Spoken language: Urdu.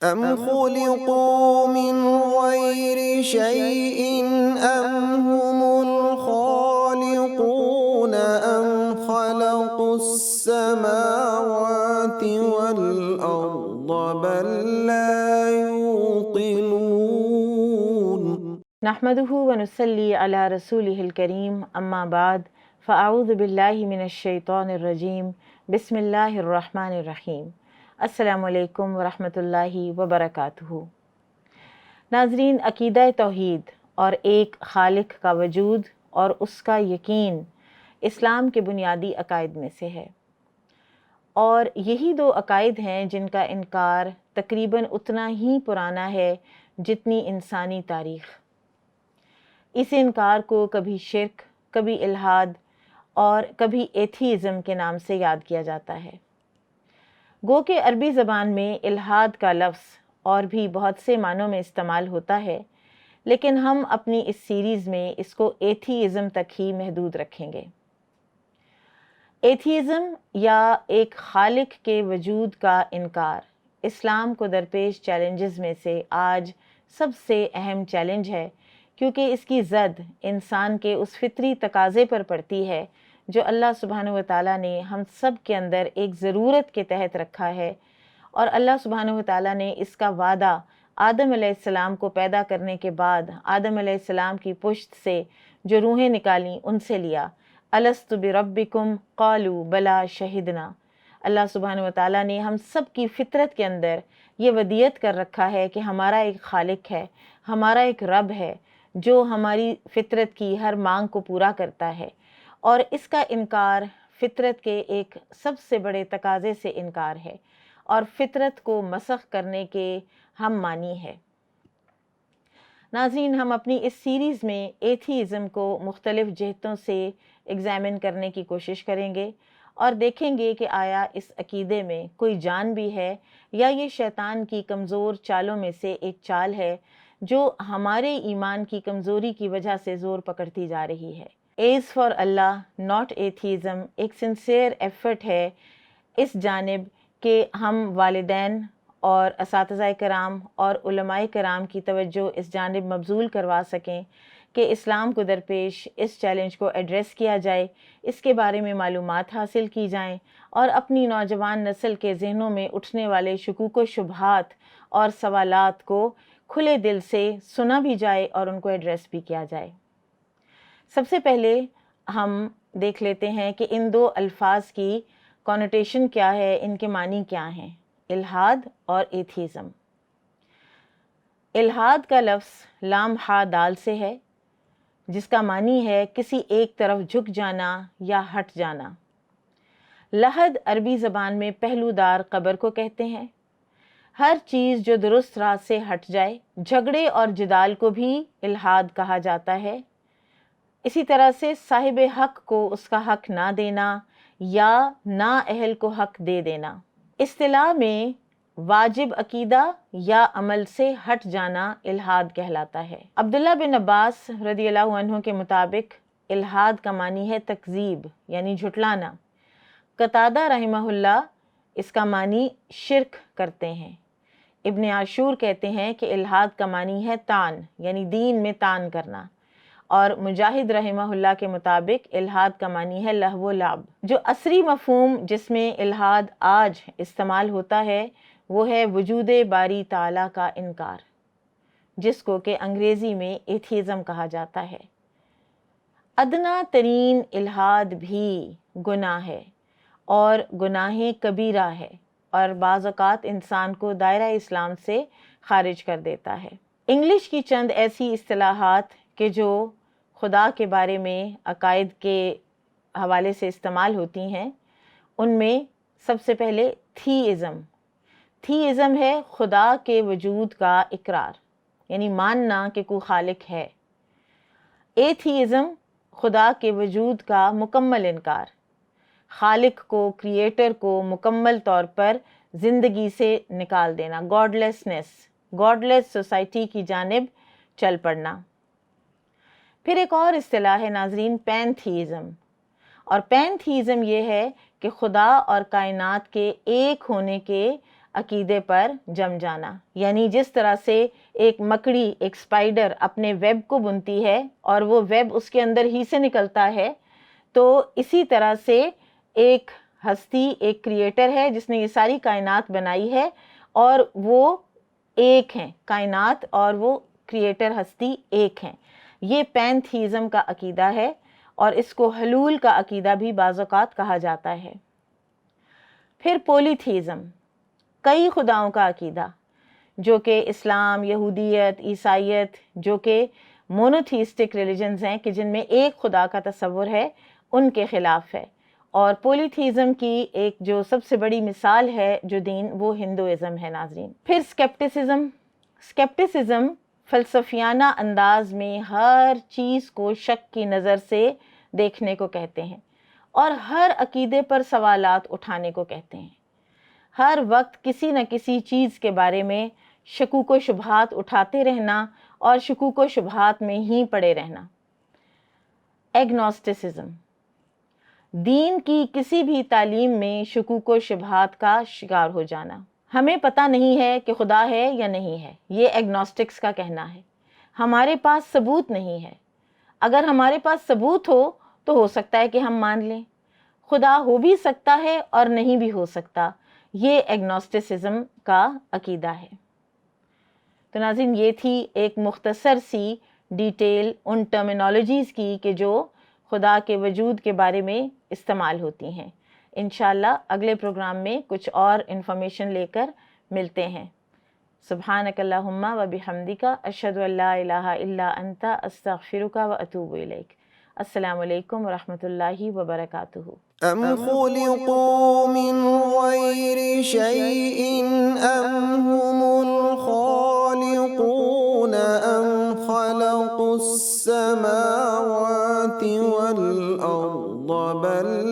أم خلقوا من غير شيء أم هم الخالقون أم خلقوا السماوات والأرض بل لا يوقنون نحمده ونصلي على رسوله الكريم اما بعد فاعوذ باللہ من الشیطان الرجیم بسم اللہ الرحمن الرحیم السلام علیکم ورحمۃ اللہ وبرکاتہ۔ ناظرین، عقیدہ توحید اور ایک خالق کا وجود اور اس کا یقین اسلام کے بنیادی عقائد میں سے ہے، اور یہی دو عقائد ہیں جن کا انکار تقریباً اتنا ہی پرانا ہے جتنی انسانی تاریخ۔ اس انکار کو کبھی شرک، کبھی الحاد اور کبھی ایتھیزم کے نام سے یاد کیا جاتا ہے۔ گو کہ عربی زبان میں الحاد کا لفظ اور بھی بہت سے معنوں میں استعمال ہوتا ہے، لیکن ہم اپنی اس سیریز میں اس کو ایتھیزم تک ہی محدود رکھیں گے۔ ایتھیزم یا ایک خالق کے وجود کا انکار اسلام کو درپیش چیلنجز میں سے آج سب سے اہم چیلنج ہے، کیونکہ اس کی زد انسان کے اس فطری تقاضے پر پڑتی ہے جو اللہ سبحانہ و تعالیٰ نے ہم سب کے اندر ایک ضرورت کے تحت رکھا ہے، اور اللہ سبحانہ و تعالیٰ نے اس کا وعدہ آدم علیہ السلام کو پیدا کرنے کے بعد آدم علیہ السلام کی پشت سے جو روحیں نکالیں ان سے لیا۔ الست بربکم قالوا بلا شہدنا۔ اللہ سبحانہ و تعالیٰ نے ہم سب کی فطرت کے اندر یہ ودیت کر رکھا ہے کہ ہمارا ایک خالق ہے، ہمارا ایک رب ہے جو ہماری فطرت کی ہر مانگ کو پورا کرتا ہے، اور اس کا انکار فطرت کے ایک سب سے بڑے تقاضے سے انکار ہے اور فطرت کو مسخ کرنے کے ہم مانی ہے۔ ناظرین، ہم اپنی اس سیریز میں ایتھیزم کو مختلف جہتوں سے ایگزامن کرنے کی کوشش کریں گے اور دیکھیں گے کہ آیا اس عقیدے میں کوئی جان بھی ہے یا یہ شیطان کی کمزور چالوں میں سے ایک چال ہے جو ہمارے ایمان کی کمزوری کی وجہ سے زور پکڑتی جا رہی ہے۔ As far Allah not atheism ایک سنسیئر ایفرٹ ہے اس جانب کہ ہم والدین اور اساتذہ کرام اور علماء کرام کی توجہ اس جانب مبذول کروا سکیں کہ اسلام کو درپیش اس چیلنج کو ایڈریس کیا جائے، اس کے بارے میں معلومات حاصل کی جائیں، اور اپنی نوجوان نسل کے ذہنوں میں اٹھنے والے شکوک و شبہات اور سوالات کو کھلے دل سے سنا بھی جائے اور ان کو ایڈریس بھی کیا جائے۔ سب سے پہلے ہم دیکھ لیتے ہیں کہ ان دو الفاظ کی کونوٹیشن کیا ہے، ان کے معنی کیا ہیں، الحاد اور ایتھیزم۔ الحاد کا لفظ لام ہا دال سے ہے، جس کا معنی ہے کسی ایک طرف جھک جانا یا ہٹ جانا۔ لحد عربی زبان میں پہلو دار قبر کو کہتے ہیں۔ ہر چیز جو درست راہ سے ہٹ جائے، جھگڑے اور جدال کو بھی الحاد کہا جاتا ہے۔ اسی طرح سے صاحب حق کو اس کا حق نہ دینا یا نااہل کو حق دے دینا۔ اصطلاح میں واجب عقیدہ یا عمل سے ہٹ جانا الحاد کہلاتا ہے۔ عبداللہ بن عباس رضی اللہ عنہ کے مطابق الحاد کا معنی ہے تکذیب یعنی جھٹلانا۔ قتادہ رحمہ اللہ اس کا معنی شرک کرتے ہیں۔ ابن عاشور کہتے ہیں کہ الحاد کا معنی ہے طعن یعنی دین میں طعن کرنا، اور مجاہد رحمہ اللہ کے مطابق الحاد کا معنی ہے لہو و لعب۔ جو عصری مفہوم جس میں الحاد آج استعمال ہوتا ہے وہ ہے وجود باری تعالیٰ کا انکار، جس کو کہ انگریزی میں ایتھیزم کہا جاتا ہے۔ ادنا ترین الحاد بھی گناہ ہے اور گناہ کبیرہ ہے، اور بعض اوقات انسان کو دائرہ اسلام سے خارج کر دیتا ہے۔ انگلش کی چند ایسی اصطلاحات کہ جو خدا کے بارے میں عقائد کے حوالے سے استعمال ہوتی ہیں، ان میں سب سے پہلے تھیئزم۔ تھیئزم ہے خدا کے وجود کا اقرار، یعنی ماننا کہ کوئی خالق ہے۔ ایتھیزم خدا کے وجود کا مکمل انکار، خالق کو، کریٹر کو مکمل طور پر زندگی سے نکال دینا، گاڈ لیس سوسائٹی کی جانب چل پڑنا۔ پھر ایک اور اصطلاح ہے ناظرین پینتھیزم، اور پینتھیزم یہ ہے کہ خدا اور کائنات کے ایک ہونے کے عقیدے پر جم جانا، یعنی جس طرح سے ایک مکڑی، ایک اسپائڈر اپنے ویب کو بنتی ہے اور وہ ویب اس کے اندر ہی سے نکلتا ہے، تو اسی طرح سے ایک ہستی، ایک کریٹر ہے جس نے یہ ساری کائنات بنائی ہے، اور وہ ایک ہیں، کائنات اور وہ کریٹر ہستی ایک ہیں۔ یہ پینتھیزم کا عقیدہ ہے، اور اس کو حلول کا عقیدہ بھی بعض اوقات کہا جاتا ہے۔ پھر پولیتھیزم، کئی خداؤں کا عقیدہ، جو کہ اسلام، یہودیت، عیسائیت، جو کہ مونوتھیسٹک ریلیجنز ہیں کہ جن میں ایک خدا کا تصور ہے، ان کے خلاف ہے۔ اور پولیتھیزم کی ایک جو سب سے بڑی مثال ہے جو دین، وہ ہندوازم ہے ناظرین۔ پھر اسکیپٹسزم فلسفیانہ انداز میں ہر چیز کو شک کی نظر سے دیکھنے کو کہتے ہیں، اور ہر عقیدے پر سوالات اٹھانے کو کہتے ہیں۔ ہر وقت کسی نہ کسی چیز کے بارے میں شکوک و شبہات اٹھاتے رہنا اور شکوک و شبہات میں ہی پڑے رہنا۔ ایگنوسٹسزم، دین کی کسی بھی تعلیم میں شکوک و شبہات کا شکار ہو جانا۔ ہمیں پتہ نہیں ہے کہ خدا ہے یا نہیں ہے، یہ ایگنوسٹکس کا کہنا ہے۔ ہمارے پاس ثبوت نہیں ہے۔ اگر ہمارے پاس ثبوت ہو تو ہو سکتا ہے کہ ہم مان لیں۔ خدا ہو بھی سکتا ہے اور نہیں بھی ہو سکتا، یہ ایگنوسٹسزم کا عقیدہ ہے۔ تو ناظرین، یہ تھی ایک مختصر سی ڈیٹیل ان ٹرمینالوجیز کی کہ جو خدا کے وجود کے بارے میں استعمال ہوتی ہیں۔ انشاءاللہ اگلے پروگرام میں کچھ اور انفارمیشن لے کر ملتے ہیں۔ سبحانک اللہم و بحمدک، اشہد ان لا الہ الا انت، استغفرک و اتوب الیک۔ السلام علیکم ورحمۃ اللہ وبرکاتہ۔ أم خلقوا من غير شيء أم هم الخالقون أم خلقوا السماوات والأرض بل